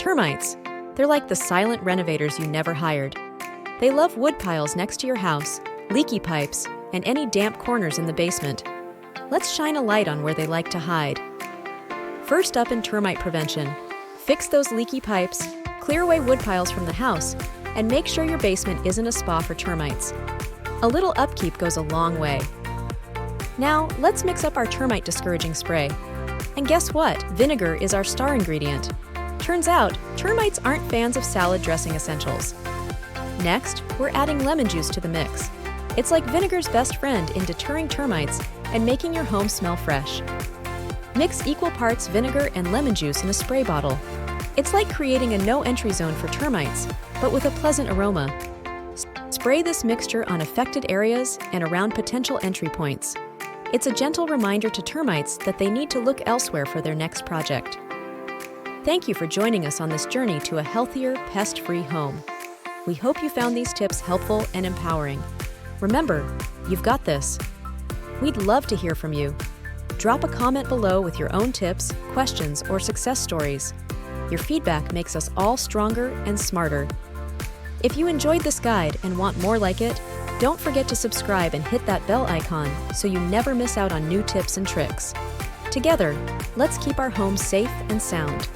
Termites. They're like the silent renovators you never hired. They love wood piles next to your house, leaky pipes, and any damp corners in the basement. Let's shine a light on where they like to hide. First up in termite prevention, fix those leaky pipes, clear away wood piles from the house, and make sure your basement isn't a spa for termites. A little upkeep goes a long way. Now, let's mix up our termite-discouraging spray. And guess what? Vinegar is our star ingredient. Turns out, termites aren't fans of salad dressing essentials. Next, we're adding lemon juice to the mix. It's like vinegar's best friend in deterring termites and making your home smell fresh. Mix equal parts vinegar and lemon juice in a spray bottle. It's like creating a no-entry zone for termites, but with a pleasant aroma. Spray this mixture on affected areas and around potential entry points. It's a gentle reminder to termites that they need to look elsewhere for their next project. Thank you for joining us on this journey to a healthier, pest-free home. We hope you found these tips helpful and empowering. Remember, you've got this. We'd love to hear from you. Drop a comment below with your own tips, questions, or success stories. Your feedback makes us all stronger and smarter. If you enjoyed this guide and want more like it, don't forget to subscribe and hit that bell icon so you never miss out on new tips and tricks. Together, let's keep our homes safe and sound.